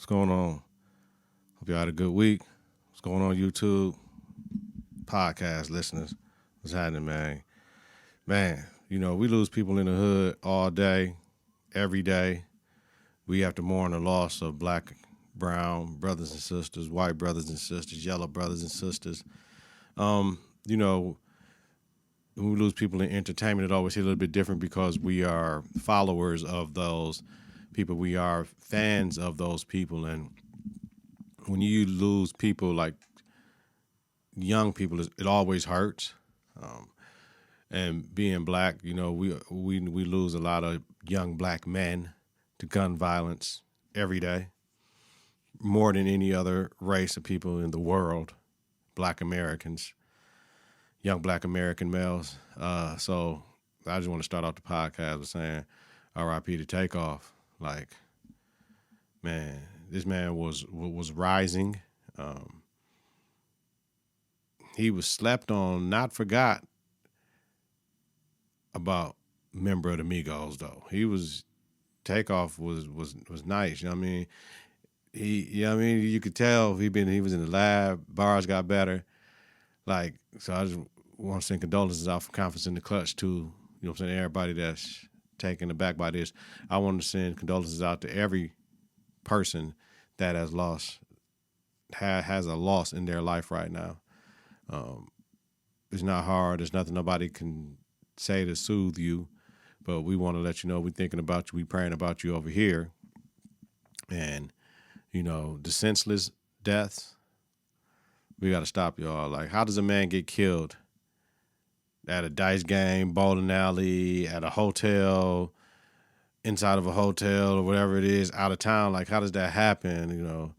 What's going on? Hope y'all had a good week. What's going on, YouTube? Podcast listeners. What's happening, man? Man, we lose people in the hood all day, every day. We have to mourn the loss of black, brown brothers and sisters, white brothers and sisters, yellow brothers and sisters. Um, you know, when we lose people in entertainment, it always hits a little bit different because we are followers of those people. We are fans of those people. And when you lose people like young people, it always hurts. And being black, we lose a lot of young black men to gun violence every day, more than any other race of people in the world. Black Americans, young black American males. So I just want to start off the podcast with saying R.I.P. to Takeoff. Like, man, this man was rising. He was slept on, not forgot about member of the Migos though. Takeoff was nice. You know what I mean? You could tell he was in the lab. Bars got better. Like, so I just want to send condolences out from Confidence in the Klutch to, you know what I'm saying, everybody that's taken aback by this. I want to send condolences out to every person that has a loss in their life right now. It's not hard. There's nothing nobody can say to soothe you, but we want to let you know we're thinking about you. We praying about you over here. And, the senseless deaths, we got to stop, y'all. Like, how does a man get killed at a dice game, bowling alley, at a hotel, inside of a hotel or whatever it is, out of town? Like, how does that happen?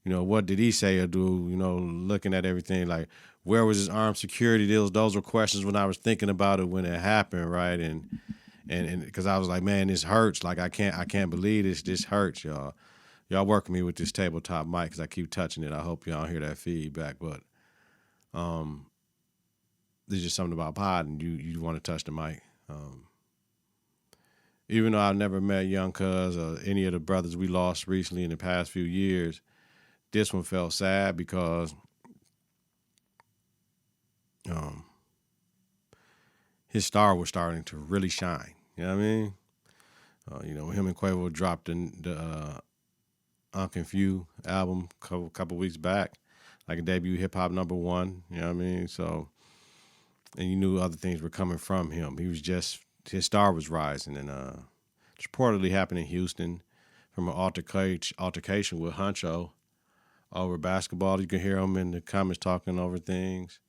What did he say or do? Looking at everything, like, where was his armed security? Those were questions when I was thinking about it when it happened, right? And because I was like, man, this hurts. Like, I can't believe this. This hurts, y'all. Y'all work with me with this tabletop mic because I keep touching it. I hope y'all hear that feedback. But there's just something about pod, and you want to touch the mic. Even though I've never met Young Cuz or any of the brothers we lost recently in the past few years, this one felt sad because his star was starting to really shine. You know what I mean? When him and Quavo dropped the Unconfused album a couple weeks back, like a debut hip hop #1. You know what I mean? So, and you knew other things were coming from him. His star was rising, and it's reportedly happened in Houston from an altercation with Huncho over basketball. You can hear him in the comments talking over things.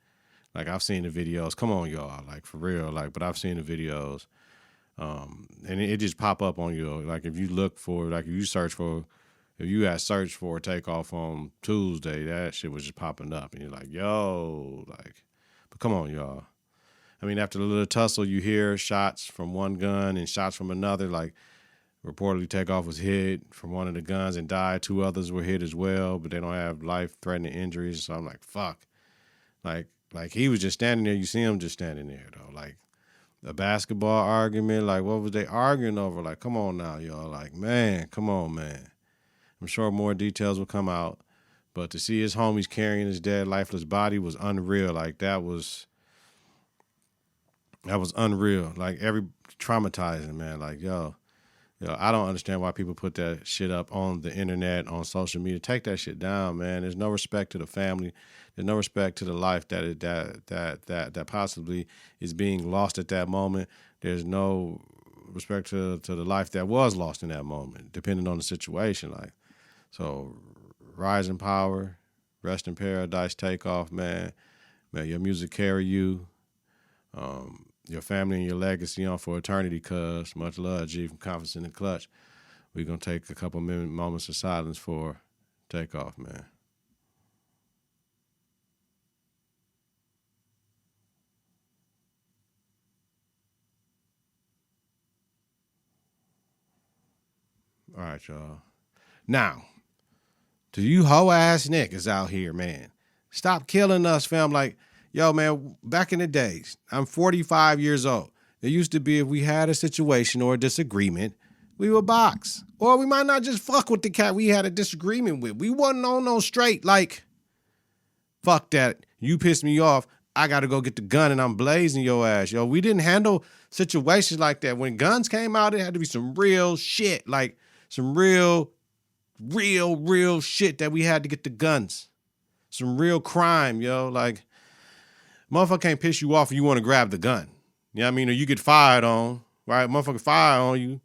Like, I've seen the videos. Come on, y'all. Like, for real. Like, but I've seen the videos. And it just pop up on you. Like, if you look for, like, if you had searched for Takeoff on Tuesday, that shit was just popping up. And you're like, yo, like, but come on, y'all. I mean, after the little tussle, you hear shots from one gun and shots from another. Like, reportedly Takeoff was hit from one of the guns and died. 2 others were hit as well, but they don't have life-threatening injuries. So I'm like, fuck. Like he was just standing there. You see him just standing there, though. Like, a basketball argument. Like, what was they arguing over? Like, come on now, y'all. Like, man, come on, man. I'm sure more details will come out. But to see his homies carrying his dead, lifeless body was unreal. Like, that was unreal. Like, traumatizing, man. Like, yo, I don't understand why people put that shit up on the internet, on social media. Take that shit down, man. There's no respect to the family. There's no respect to the life that possibly is being lost at that moment. There's no respect to the life that was lost in that moment, depending on the situation. Like, so, rise in power, rest in paradise, Takeoff, man. Man, your music carry you. Your family and your legacy on for eternity, cuz. Much love, G, from Confidence in the Klutch. We're going to take a couple moments of silence for Takeoff, man. All right, y'all. Now, to you hoe-ass niggas out here, man, stop killing us, fam. Like, yo, man, back in the days, I'm 45 years old. It used to be if we had a situation or a disagreement, we would box. Or we might not just fuck with the cat we had a disagreement with. We wasn't on no straight, like, fuck that. You pissed me off. I got to go get the gun and I'm blazing your ass. Yo, we didn't handle situations like that. When guns came out, it had to be some real shit. Like, some real shit that we had to get the guns. Some real crime, yo. Like, motherfucker can't piss you off and you want to grab the gun. You know what I mean? Or you get fired on, right? Motherfucker fire on you,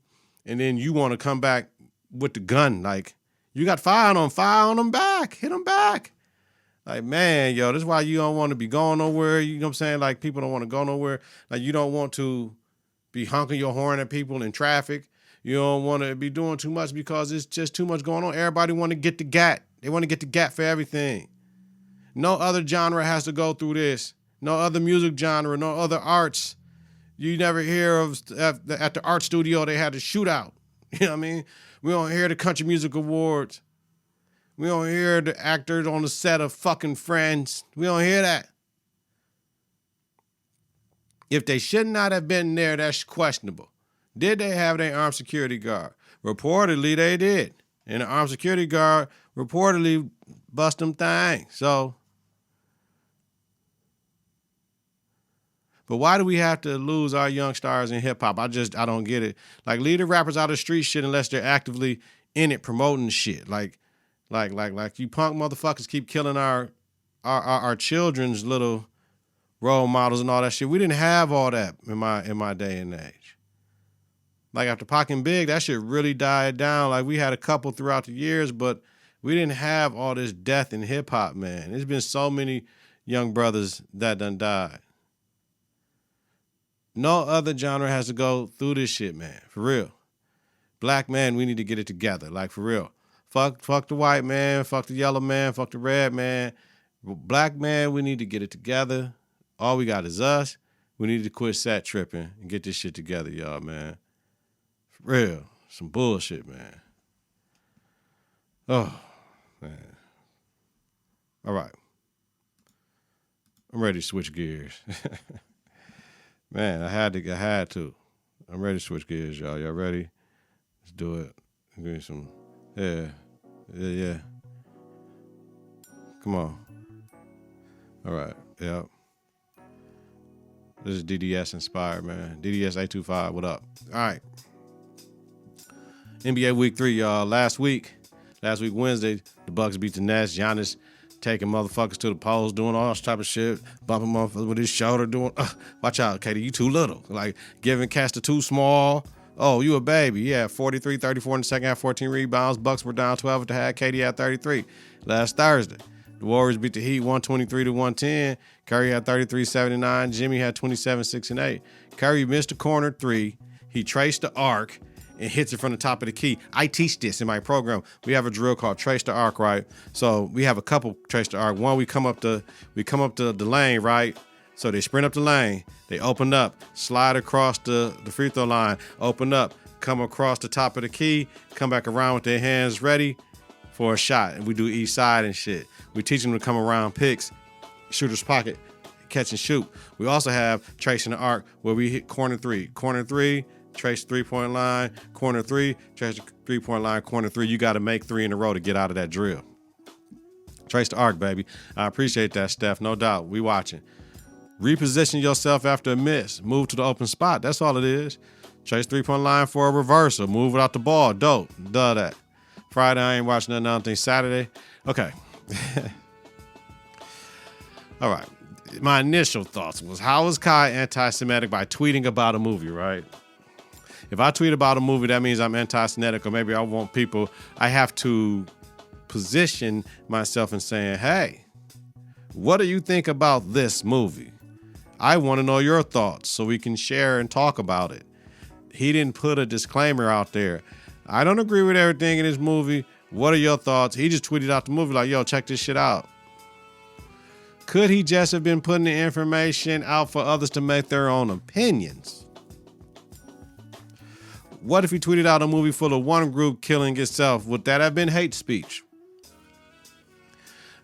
and then you want to come back with the gun. Like, you got fire on them back. Hit them back. Like, man, yo, this is why you don't want to be going nowhere. You know what I'm saying? Like, people don't want to go nowhere. Like, you don't want to be honking your horn at people in traffic. You don't want to be doing too much because it's just too much going on. Everybody want to get the gat. They want to get the gat for everything. No other genre has to go through this. No other music genre, no other arts. You never hear of at the art studio they had a shootout. You know what I mean? We don't hear the Country Music Awards. We don't hear the actors on the set of fucking Friends. We don't hear that. If they should not have been there, that's questionable. Did they have their armed security guard? Reportedly, they did. And the armed security guard reportedly bust them things. So, but why do we have to lose our young stars in hip hop? I don't get it. Like, leave the rappers out of the street shit unless they're actively in it promoting shit. Like you punk motherfuckers keep killing our children's little role models and all that shit. We didn't have all that in my day and age. Like, after Pac and Big, that shit really died down. Like, we had a couple throughout the years, but we didn't have all this death in hip hop, man. There's been so many young brothers that done died. No other genre has to go through this shit, man. For real. Black man, we need to get it together. Like, for real. Fuck the white man. Fuck the yellow man. Fuck the red man. Black man, we need to get it together. All we got is us. We need to quit set tripping and get this shit together, y'all, man. For real. Some bullshit, man. Oh, man. All right. I'm ready to switch gears. Man, I had to. I'm ready to switch gears, y'all. Y'all ready? Let's do it. Give me some. Yeah. Come on. All right. Yep. This is DDS inspired, man. DDS 825. What up? All right. NBA Week 3, y'all. Last week Wednesday, the Bucks beat the Nash. Giannis taking motherfuckers to the post, doing all this type of shit, bumping motherfuckers with his shoulder, doing, watch out, Katie, you too little. Like, giving cats the too small. Oh, you a baby. Yeah, 43, 34 in the second half, 14 rebounds. Bucks were down 12 at the half. Katie had 33 last Thursday. The Warriors beat the Heat 123-110. Kyrie had 33-79. Jimmy had 27, 6, and 8. Kyrie missed a corner three. He traced the arc and hits it from the top of the key. I teach this in my program. We have a drill called Trace the Arc, right? So we have a couple Trace the Arc. One, we come up the lane, right? So they sprint up the lane, they open up, slide across the free throw line, open up, come across the top of the key, come back around with their hands ready for a shot. And we do each side and shit. We teach them to come around picks, shooter's pocket, catch and shoot. We also have Tracing the Arc where we hit corner three, trace 3-point line, corner three, trace the 3-point line, corner three. You got to make 3 in a row to get out of that drill. Trace the arc, baby. I appreciate that, Steph. No doubt. We watching. Reposition yourself after a miss. Move to the open spot. That's all it is. Trace 3-point line for a reversal. Move without the ball. Dope. Duh that. Friday, I ain't watching nothing. I don't think Saturday. Okay. All right. My initial thoughts was, how is Kai anti-Semitic by tweeting about a movie, right? If I tweet about a movie, that means I'm anti-Semitic, or maybe I want people, I have to position myself in saying, hey, what do you think about this movie? I want to know your thoughts so we can share and talk about it. He didn't put a disclaimer out there. I don't agree with everything in this movie. What are your thoughts? He just tweeted out the movie like, yo, check this shit out. Could he just have been putting the information out for others to make their own opinions? What if he tweeted out a movie full of one group killing itself? Would that have been hate speech?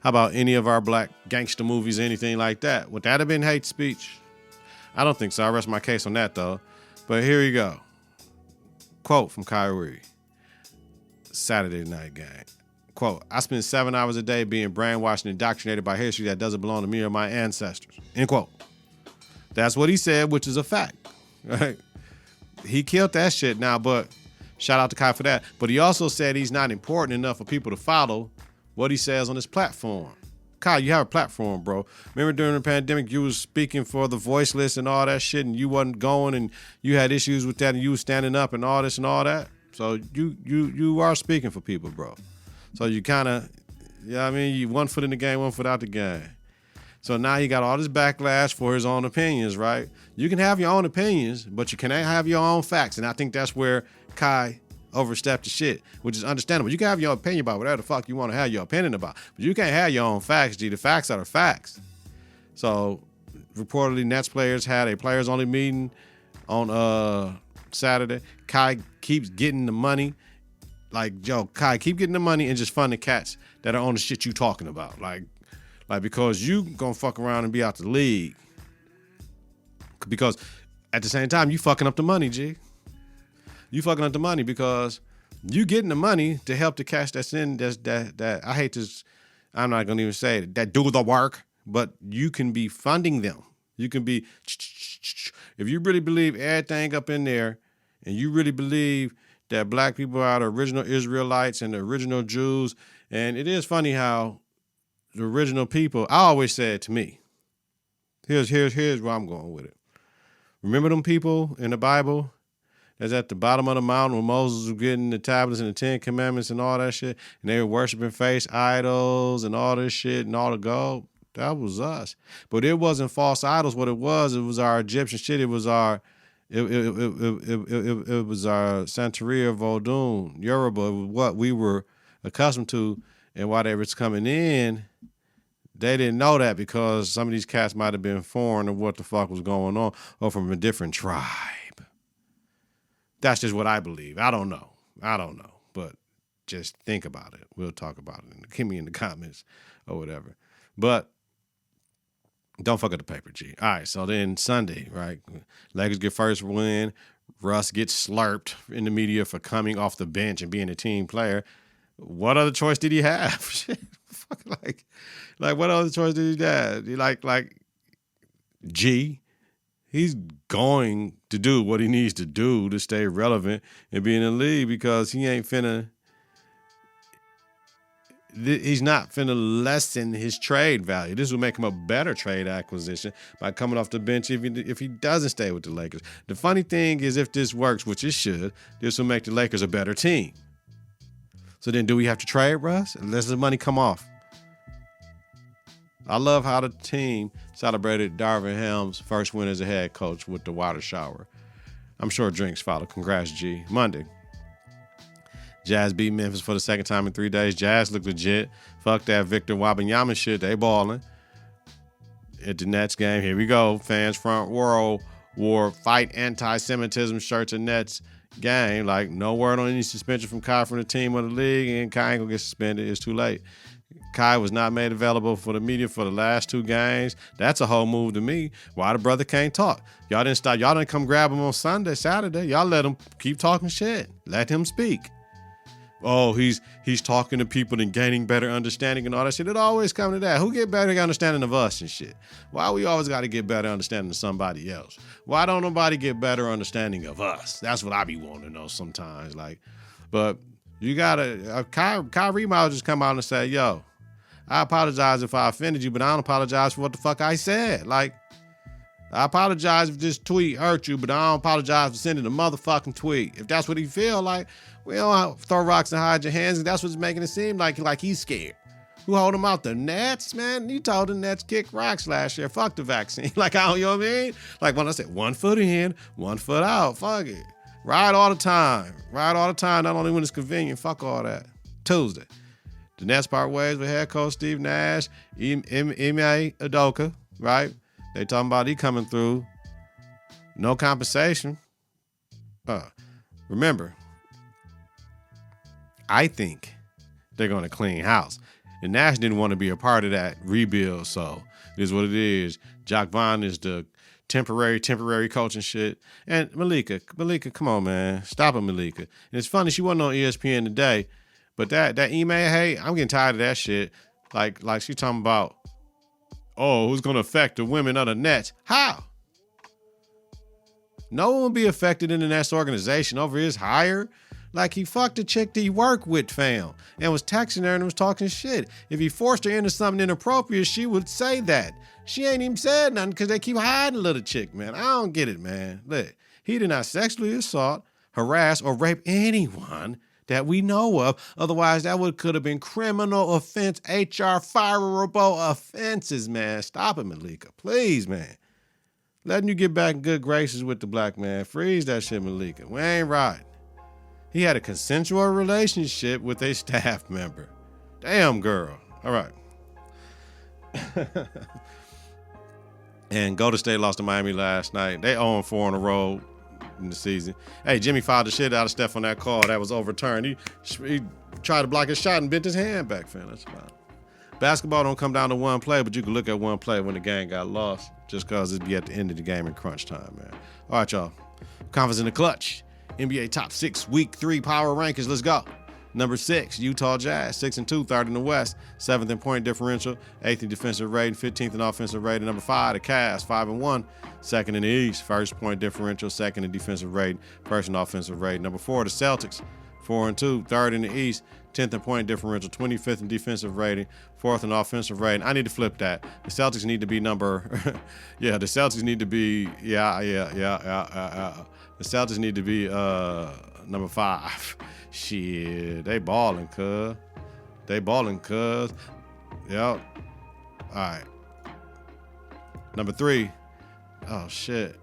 How about any of our black gangster movies, anything like that? Would that have been hate speech? I don't think so. I rest my case on that, though. But here you go. Quote from Kyrie, Saturday night game. Quote, I spend 7 hours a day being brainwashed and indoctrinated by history that doesn't belong to me or my ancestors. End quote. That's what he said, which is a fact. Right? He killed that shit now, but shout out to Kai for that. But he also said he's not important enough for people to follow what he says on his platform. Kai, you have a platform, bro. Remember during the pandemic, you was speaking for the voiceless and all that shit, and you wasn't going, and you had issues with that, and you was standing up and all this and all that. So you are speaking for people, bro. So you kind of, you 1 foot in the game, 1 foot out the game. So now he got all this backlash for his own opinions, right? You can have your own opinions, but you cannot have your own facts. And I think that's where Kai overstepped the shit, which is understandable. You can have your opinion about whatever the fuck you want to have your opinion about, but you can't have your own facts, G. The facts are the facts. So reportedly, Nets players had a players-only meeting on Saturday. Kai keeps getting the money. Like, yo, Kai, keep getting the money and just fund the cats that are on the shit you talking about. Like because you gonna fuck around and be out the league. Because at the same time, you fucking up the money, G. You fucking up the money because you getting the money to help the cats that's in that I hate to, I'm not gonna even say it, that do the work, but you can be funding them. You can be, if you really believe everything up in there, and you really believe that black people are the original Israelites and the original Jews, and it is funny how the original people, I always said to me, here's where I'm going with it. Remember them people in the Bible that's at the bottom of the mountain when Moses was getting the tablets and the 10 Commandments and all that shit, and they were worshiping face idols and all this shit and all the gold? That was us. But it wasn't false idols. What it was our Egyptian shit. It was our it was our Santeria, Vodun, Yoruba. It was what we were accustomed to, and while they was coming in, they didn't know that because some of these cats might have been foreign to what the fuck was going on or from a different tribe. That's just what I believe. I don't know. But just think about it. We'll talk about it. Hit me in the comments or whatever. But don't fuck up the paper, G. All right, so then Sunday, right? Lakers get first win. Russ gets slurped in the media for coming off the bench and being a team player. What other choice did he have? Shit, like what other choice did he have? Like G, he's going to do what he needs to do to stay relevant and be in the league because he ain't finna. He's not finna lessen his trade value. This will make him a better trade acquisition by coming off the bench if he doesn't stay with the Lakers. The funny thing is, if this works, which it should, this will make the Lakers a better team. So then do we have to trade Russ? Unless the money come off. I love how the team celebrated Darvin Ham's first win as a head coach with the water shower. I'm sure drinks follow. Congrats, G. Monday. Jazz beat Memphis for the second time in 3 days. Jazz look legit. Fuck that Victor Wembanyama shit. They balling. At the Nets game, here we go. Fans front row wore fight anti-Semitism shirts at Nets game. Like, no word on any suspension from Kai from the team or the league, and Kai ain't gonna get suspended. It's too late. Kai was not made available for the media for the last 2 games. That's a whole move to me. Why the brother can't talk? Y'all didn't stop. Y'all didn't come grab him on Saturday. Y'all let him keep talking shit. Let him speak. Oh, he's talking to people and gaining better understanding and all that shit. It always comes to that. Who get better understanding of us and shit? Why we always got to get better understanding of somebody else? Why don't nobody get better understanding of us? That's what I be wanting to know sometimes. Like, but you gotta Kyrie might just come out and say, yo, I apologize if I offended you, but I don't apologize for what the fuck I said. Like, I apologize if this tweet hurt you, but I don't apologize for sending a motherfucking tweet. If that's what he feel like, we don't throw rocks and hide your hands. And that's what's making it seem like he's scared. Who hold him out? The Nets, man. You told the Nets kick rocks last year. Fuck the vaccine. Like, I don't, you know what I mean? Like when I said 1 foot in, 1 foot out. Fuck it. Ride all the time. Ride all the time. Not only when it's convenient. Fuck all that. Tuesday. The Nets part ways with head coach Steve Nash, Ime Udoka, right? They talking about he coming through. No compensation. Remember, I think they're going to clean house. And Nash didn't want to be a part of that rebuild, so it is what it is. Jock Vaughn is the temporary coaching shit. And Malika, come on, man. Stop it, Malika. And it's funny, she wasn't on ESPN today, but that email, hey, I'm getting tired of that shit. Like she talking about, oh, who's going to affect the women of the Nets? How? No one will be affected in the Nets organization over his hire. Like, he fucked the chick that he worked with, fam, and was texting her and was talking shit. If he forced her into something inappropriate, she would say that. She ain't even said nothing because they keep hiding the little chick, man. I don't get it, man. Look, he did not sexually assault, harass, or rape anyone that we know of. Otherwise, that could have been criminal offense, HR fireable offenses, man. Stop it, Malika. Please, man. Letting you get back in good graces with the black man. Freeze that shit, Malika. We ain't right. He had a consensual relationship with a staff member. Damn, girl. All right. And Golden State lost to Miami last night. They 0-4 in a row in the season. Hey, Jimmy fouled the shit out of Steph on that call. That was overturned. He tried to block his shot and bent his hand back, fam. That's fine. Basketball don't come down to one play, but you can look at one play when the game got lost just because it'd be at the end of the game in crunch time, man. All right, y'all. Confidence in the Klutch. NBA top 6 week 3 power rankings. Let's go. Number 6, Utah Jazz, 6-2, third in the West, 7th in point differential, 8th in defensive rating, 15th in offensive rating. Number 5, the Cavs, 5-1, 2nd in the East, first point differential, 2nd in defensive rating, first in offensive rating. Number 4, the Celtics, 4-2, third in the East, 10th in point differential, 25th in defensive rating, 4th in offensive rating. I need to flip that. The Celtics need to be number, the Celtics need to be, the Celtics need to be number 5. Shit, they balling, cuz. Yep. All right. Number 3. Oh, shit.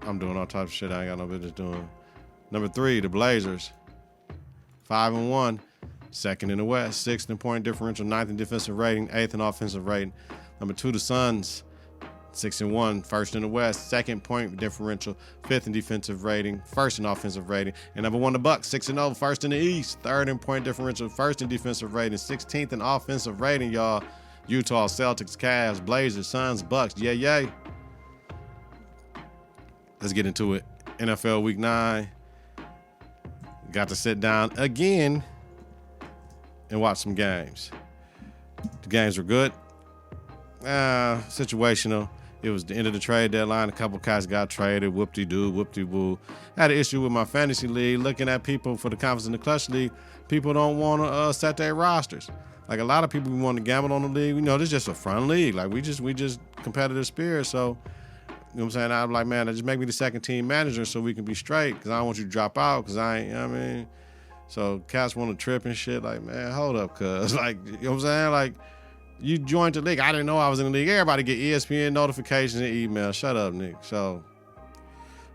I'm doing all types of shit I ain't got no business doing. Number 3, the Blazers. 5-1. 2nd in the West. 6th in point differential. 9th in defensive rating. 8th in offensive rating. Number 2, the Suns. 6-1, first in the West, 2nd point differential, 5th in defensive rating, 1st in offensive rating. And number 1, the Bucks, 6-0, first in the East, 3rd in point differential, 1st in defensive rating, 16th in offensive rating, y'all. Utah, Celtics, Cavs, Blazers, Suns, Bucks, yay. Let's get into it. NFL Week 9. Got to sit down again and watch some games. The games were good. Situational. It was the end of the trade deadline. A couple guys got traded. Whoop-de-doo, whoop-de-woo. I had an issue with my fantasy league. Looking at people for the Confidence in the Klutch league, people don't want to set their rosters. Like, a lot of people want to gamble on the league. You know, this is just a fun league. Like, we just competitive spirit. So, you know what I'm saying? I'm like, man, just make me the second team manager so we can be straight. Because I don't want you to drop out. Because I ain't, you know what I mean? So, cats want to trip and shit. Like, man, hold up, cuz. Like, you know what I'm saying? Like, you joined the league. I didn't know I was in the league. Everybody get ESPN notifications and emails. Shut up, Nick. So,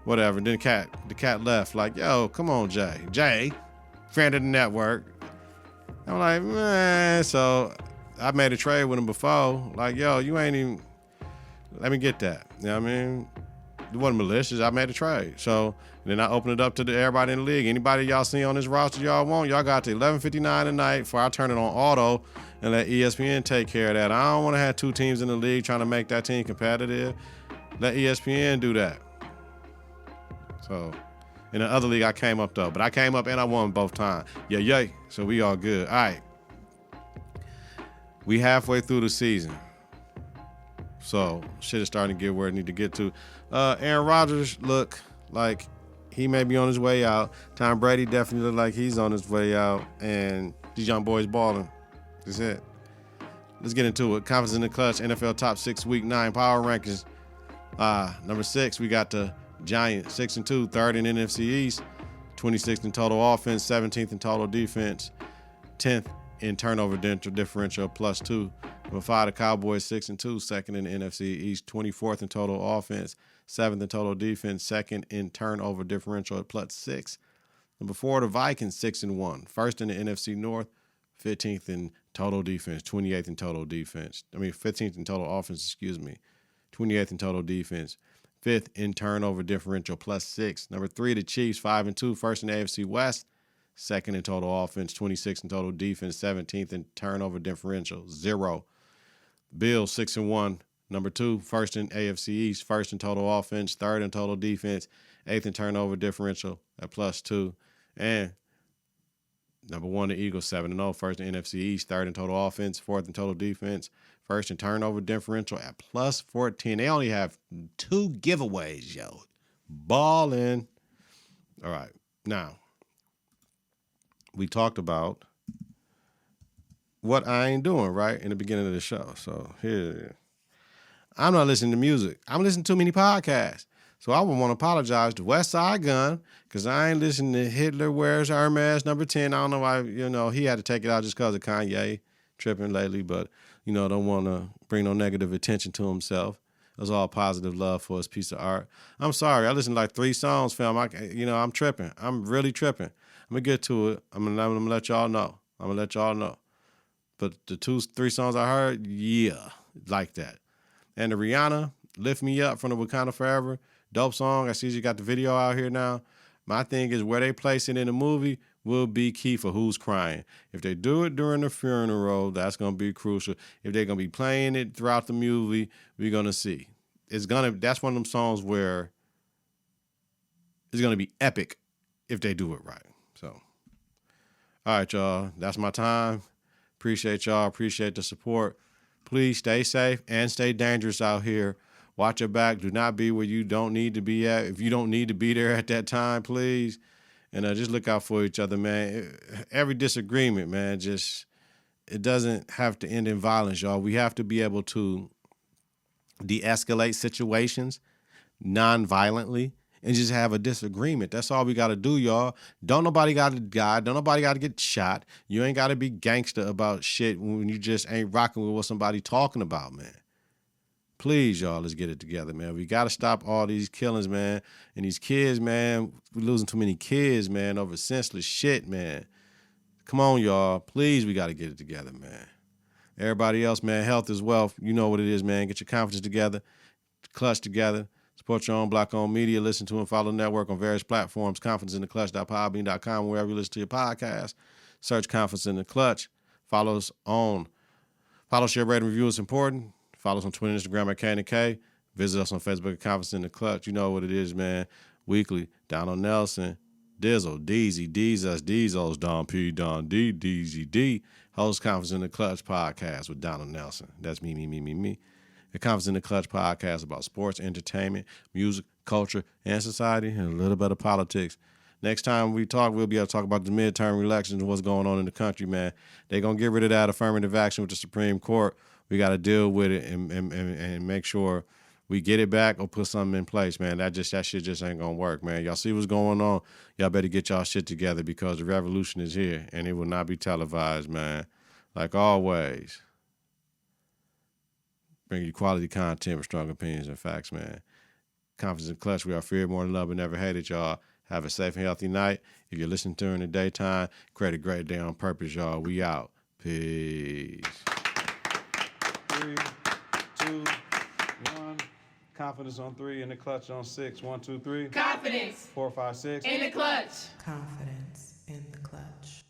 whatever. Then the cat left. Like, yo, come on, Jay, friend of the network. I'm like, man. So, I made a trade with him before. Like, yo, you ain't even. Let me get that. You know what I mean? It wasn't malicious. I made a trade. So, then I opened it up to everybody in the league. Anybody y'all see on this roster y'all want, y'all got to 11:59 tonight before I turn it on auto and let ESPN take care of that. I don't want to have 2 teams in the league trying to make that team competitive. Let ESPN do that. So, in the other league, I came up, though. But I came up and I won both times. Yay. So, we all good. All right. We halfway through the season. So, shit is starting to get where it need to get to. Aaron Rodgers look like he may be on his way out. Tom Brady definitely look like he's on his way out. And these young boys balling. That's it. Let's get into it. Confidence in the Klutch, NFL top 6 week 9 power rankings. Number 6, we got the Giants, 6-2, third in NFC East, 26th in total offense, 17th in total defense, 10th in turnover differential, +2. Number 5, the Cowboys, 6-2, second in the NFC East, 24th in total offense, 7th in total defense, second in turnover differential at +6. Number 4, the Vikings, 6-1, first in the NFC North, 15th in total defense, 28th in total defense. 15th in total offense, 28th in total defense. 5th in turnover differential, +6. Number 3, the Chiefs, 5-2, first in the AFC West, second in total offense, 26th in total defense, 17th in turnover differential, 0. Bills, 6-1, Number 2, first in AFC East, first in total offense, third in total defense, 8th in turnover differential at +2. And number 1, the Eagles 7-0, first in NFC East, third in total offense, fourth in total defense, first in turnover differential at +14. They only have 2 giveaways, yo. Ballin'. All right. Now, we talked about what I ain't doing, right, in the beginning of the show. So here, I'm not listening to music. I'm listening to too many podcasts. So I would want to apologize to West Side Gun because I ain't listening to Hitler Wears Hermes #10. I don't know why, he had to take it out just because of Kanye tripping lately, but, don't want to bring no negative attention to himself. It was all positive love for his piece of art. I'm sorry. I listened to like 3 songs, fam. I'm tripping. I'm really tripping. I'm going to get to it. I'm gonna let y'all know. But the 2-3 songs I heard, yeah, like that. And the Rhianna, Lift Me Up from the Wakanda Forever, dope song. I see you got the video out here now. My thing is where they place it in the movie will be key for who's crying. If they do it during the funeral, that's going to be crucial. If they're going to be playing it throughout the movie, we're going to see. That's one of them songs where it's going to be epic if they do it right. So, all right, y'all. That's my time. Appreciate y'all. Appreciate the support. Please stay safe and stay dangerous out here. Watch your back. Do not be where you don't need to be at. If you don't need to be there at that time, please. And just look out for each other, man. Every disagreement, man, it doesn't have to end in violence, y'all. We have to be able to de-escalate situations non-violently and just have a disagreement. That's all we got to do, y'all. Don't nobody got to die. Don't nobody got to get shot. You ain't got to be gangster about shit when you just ain't rocking with what somebody talking about, man. Please, y'all, let's get it together, man. We got to stop all these killings, man. And these kids, man, we're losing too many kids, man, over senseless shit, man. Come on, y'all. Please, we got to get it together, man. Everybody else, man, health is wealth. You know what it is, man. Get your confidence together, clutch together. Support your own black-owned media. Listen to and follow the network on various platforms. Confidenceintheclutch.podbean.com, wherever you listen to your podcast. Search Confidence in the Clutch. Follow, share, rate, and review is important. Follow us on Twitter and Instagram at KITK. Visit us on Facebook at Confidence in the Clutch. You know what it is, man. Weekly, Donald Nelson, Dizzle, Deezy, Diesels, Don P, Don D, Deezy D. Host Confidence in the Clutch podcast with Donald Nelson. That's me. The Confidence in the Clutch podcast about sports, entertainment, music, culture, and society, and a little bit of politics. Next time we talk, we'll be able to talk about the midterm elections and what's going on in the country, man. They're going to get rid of that affirmative action with the Supreme Court. We got to deal with it and make sure we get it back or put something in place, man. That shit just ain't going to work, man. Y'all see what's going on? Y'all better get y'all shit together because the revolution is here and it will not be televised, man. Like always. Bring you quality content with strong opinions and facts, man. Confidence in Clutch. We are feared more than love and never hated, y'all. Have a safe and healthy night. If you're listening during the daytime, create a great day on purpose, y'all. We out. Peace. 3, 2, 1. Confidence on 3 and the clutch on 6. 1, 2, 3. Confidence. 4, 5, 6. In the clutch. Confidence.